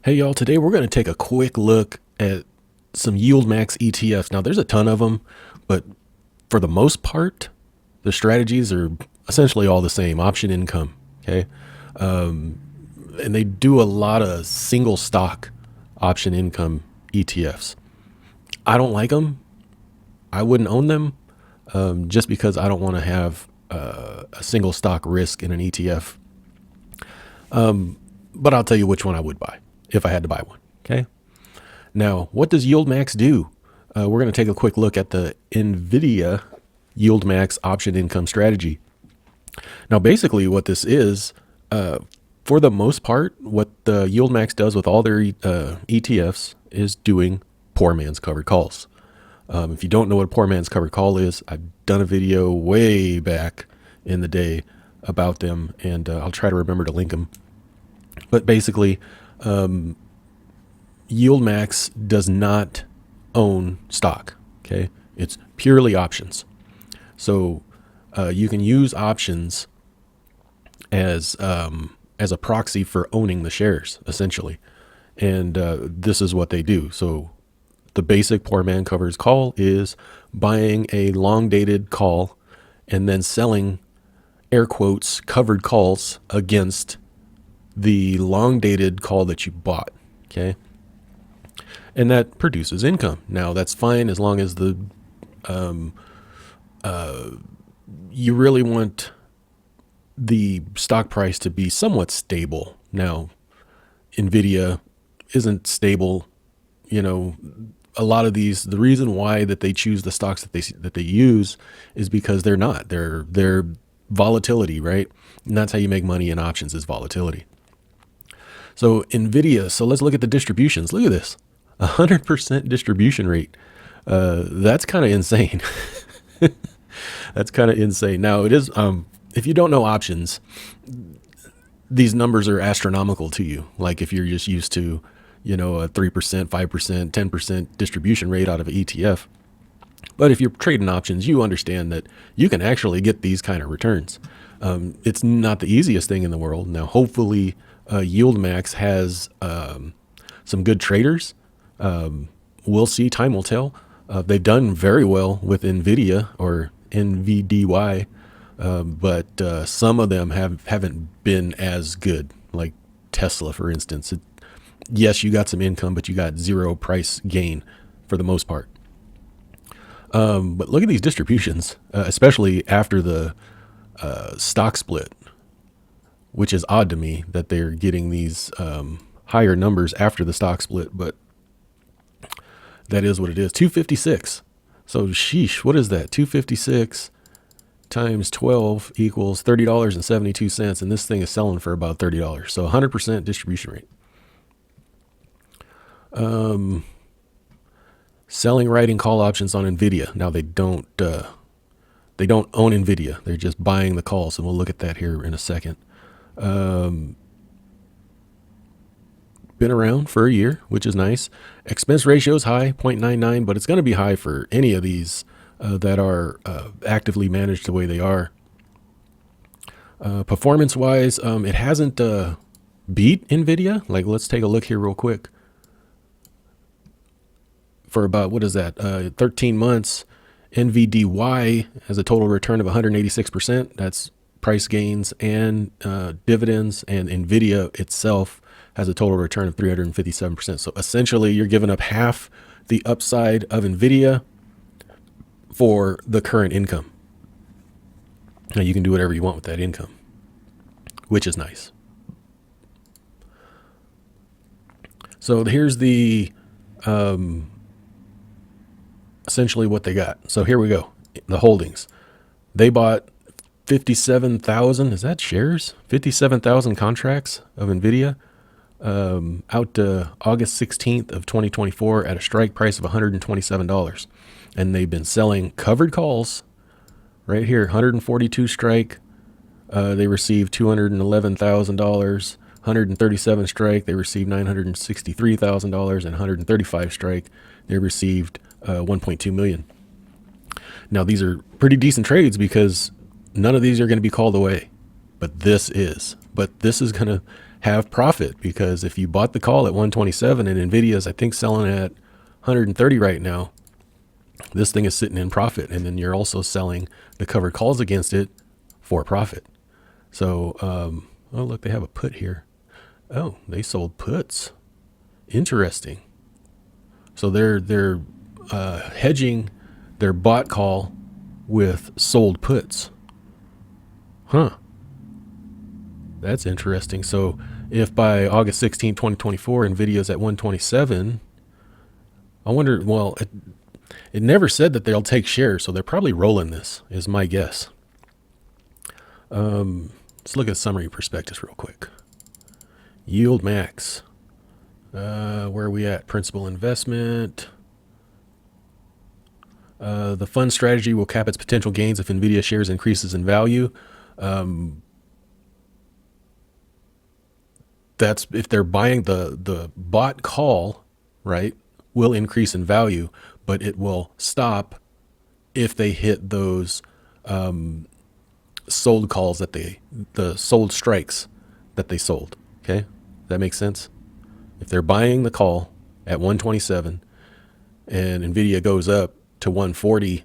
Hey y'all, today we're going to take a quick look at some YieldMax ETFs. Now there's a ton of them, but for the most part, the strategies are essentially all the same, option income. Okay. And they do a lot of single stock option income ETFs. I don't like them. I wouldn't own them just because I don't want to have a single stock risk in an ETF. But I'll tell you which one I would buy if I had to buy one. Okay. Now, what does YieldMax do? We're going to take a quick look at the NVDY YieldMax option income strategy. Now, basically what this is, for the most part, what the YieldMax does with all their ETFs is doing poor man's covered calls. If you don't know what a poor man's covered call is, I've done a video way back in the day about them, and I'll try to remember to link them. But basically, YieldMax does not own stock. Okay, it's purely options. So you can use options as a proxy for owning the shares, essentially. And this is what they do. So the basic poor man covers call is buying a long dated call and then selling, air quotes, covered calls against the long dated call that you bought. Okay. And that produces income. Now that's fine as long as you really want the stock price to be somewhat stable. Now, NVIDIA isn't stable. You know, a lot of these, the reason why that they choose the stocks that they use is because they're not. They're volatility, right? And that's how you make money in options, is volatility. So NVIDIA, so let's look at the distributions. Look at this, 100% distribution rate. That's kind of insane. That's kind of insane. Now it is, if you don't know options, these numbers are astronomical to you. Like if you're just used to, you know, a 3%, 5%, 10% distribution rate out of an ETF. But if you're trading options, you understand that you can actually get these kind of returns. It's not the easiest thing in the world. Now, hopefully, YieldMax has some good traders. We'll see. Time will tell. They've done very well with NVIDIA or NVDY, but some of them haven't been as good, like Tesla, for instance. Yes, you got some income, but you got zero price gain for the most part. But look at these distributions, especially after the stock split, which is odd to me that they're getting these higher numbers after the stock split, but that is what it is. 256. So sheesh, what is that? 256 times 12 equals $30.72. And this thing is selling for about $30. So 100% distribution rate. Selling, writing call options on NVIDIA. Now they don't own NVIDIA. They're just buying the calls. And we'll look at that here in a second. Been around for a year, which is nice. Expense ratio is high, 0.99, but it's going to be high for any of these that are actively managed the way they are. Performance wise, it hasn't beat NVIDIA. Like, let's take a look here real quick. For about, what is that? 13 months, NVDY has a total return of 186%. That's price gains and dividends, and NVIDIA itself has a total return of 357%. So essentially you're giving up half the upside of NVIDIA for the current income. Now you can do whatever you want with that income, which is nice. So here's the essentially what they got. So here we go. The holdings. They bought 57,000, is that shares? 57,000 contracts of NVIDIA out to August 16th of 2024 at a strike price of $127. And they've been selling covered calls right here, 142 strike. They received $211,000, 137 strike. They received $963,000, and 135 strike. They received 1.2 million. Now these are pretty decent trades because none of these are going to be called away, but this is going to have profit, because if you bought the call at 127 and NVIDIA is, I think, selling at 130 right now, this thing is sitting in profit. And then you're also selling the covered calls against it for profit. So, oh, look, they have a put here. Oh, they sold puts. Interesting. So they're hedging their bought call with sold puts. Huh. That's interesting. So if by August 16, 2024, NVIDIA's at 127, I wonder, well, it never said that they'll take shares, so they're probably rolling this, is my guess. Let's look at summary prospectus real quick. YieldMax. Where are we at? Principal investment. The fund strategy will cap its potential gains if NVIDIA shares increases in value. That's if they're buying the bought call, right, will increase in value, but it will stop if they hit those sold calls the sold strikes that they sold. Okay, that makes sense. If they're buying the call at 127 and NVIDIA goes up to 140,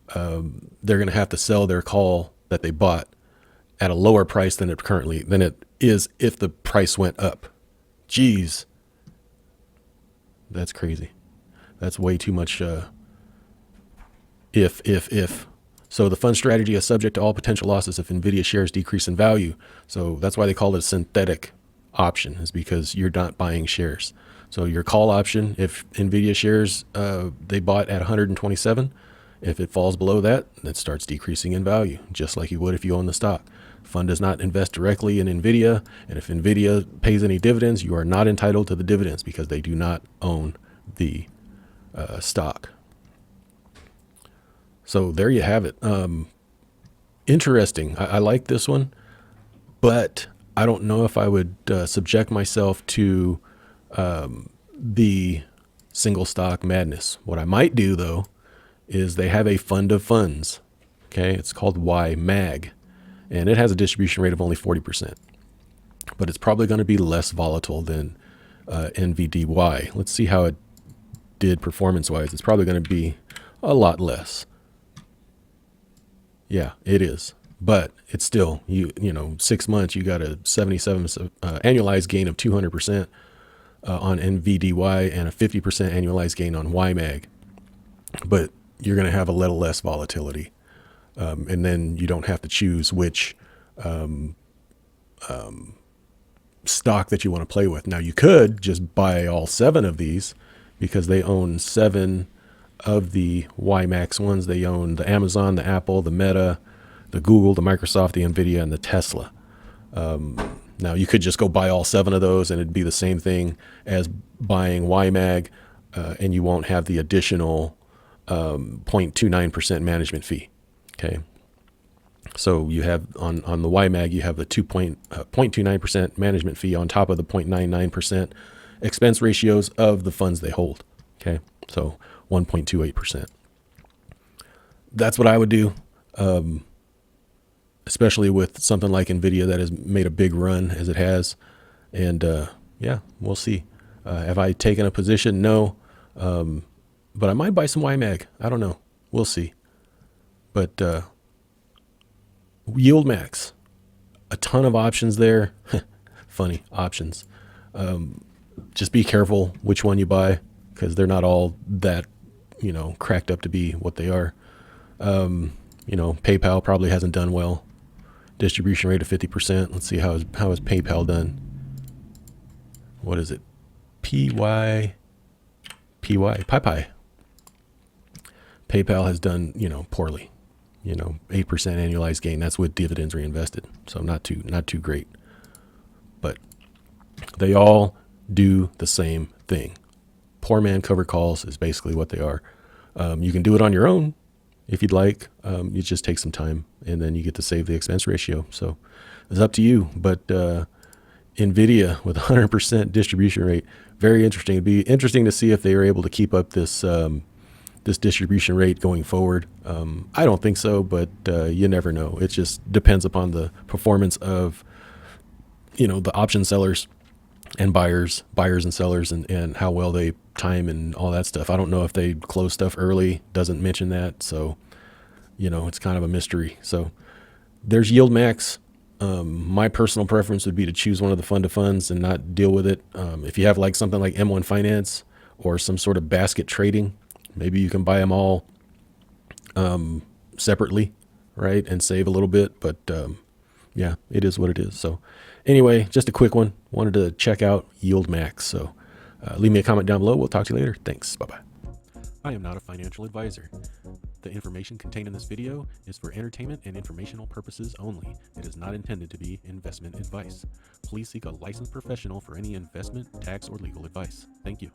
they're going to have to sell their call that they bought at a lower price than it is if the price went up. Jeez, that's crazy. That's way too much. If. So the fund strategy is subject to all potential losses if NVIDIA shares decrease in value. So that's why they call it a synthetic option, is because you're not buying shares. So your call option, if NVIDIA shares they bought at 127, if it falls below that, it starts decreasing in value, just like you would if you own the stock. Fund does not invest directly in NVIDIA, and if NVIDIA pays any dividends, you are not entitled to the dividends because they do not own the stock. So there you have it. Interesting. I like this one, but I don't know if I would subject myself to the single stock madness. What I might do, though, is they have a fund of funds. Okay, it's called YMAG, and it has a distribution rate of only 40%, but it's probably going to be less volatile than NVDY. Let's see how it did performance-wise. It's probably going to be a lot less. Yeah, it is. But it's still, you know, 6 months, you got a 77 annualized gain of 200% on NVDY and a 50% annualized gain on YMAG. But you're going to have a little less volatility. And then you don't have to choose which stock that you want to play with. Now, you could just buy all 7 of these because they own 7 of the YMAX ones. They own the Amazon, the Apple, the Meta, the Google, the Microsoft, the NVIDIA, and the Tesla. Now, you could just go buy all 7 of those and it'd be the same thing as buying YMAG, and you won't have the additional 0.29% management fee. Okay. So you have on the YMAG, you have the 0.29% management fee on top of the 0.99% expense ratios of the funds they hold. Okay. So 1.28%. That's what I would do. Especially with something like NVIDIA that has made a big run as it has. And yeah, we'll see. Have I taken a position? No. But I might buy some YMAG. I don't know. We'll see. But YieldMax, a ton of options there. Funny options. Just be careful which one you buy because they're not all that, cracked up to be what they are. PayPal probably hasn't done well. Distribution rate of 50%. Let's see how is PayPal done. What is it? PY. PayPal has done, poorly. 8% annualized gain. That's with dividends reinvested. So not too great. But they all do the same thing. Poor man covered calls is basically what they are. You can do it on your own if you'd like. You just take some time and then you get to save the expense ratio. So it's up to you. But NVIDIA with 100% distribution rate, very interesting. It'd be interesting to see if they are able to keep up this this distribution rate going forward. I don't think so, but you never know. It just depends upon the performance of the option sellers and buyers and sellers, and how well they time and all that stuff. I don't know if they close stuff early, doesn't mention that. So, it's kind of a mystery. So there's YieldMax. My personal preference would be to choose one of the fund of funds and not deal with it. If you have like something like M1 Finance or some sort of basket trading, maybe you can buy them all separately, right, and save a little bit. But yeah, it is what it is. So anyway, just a quick one. Wanted to check out YieldMax. So leave me a comment down below. We'll talk to you later. Thanks. Bye-bye. I am not a financial advisor. The information contained in this video is for entertainment and informational purposes only. It is not intended to be investment advice. Please seek a licensed professional for any investment, tax, or legal advice. Thank you.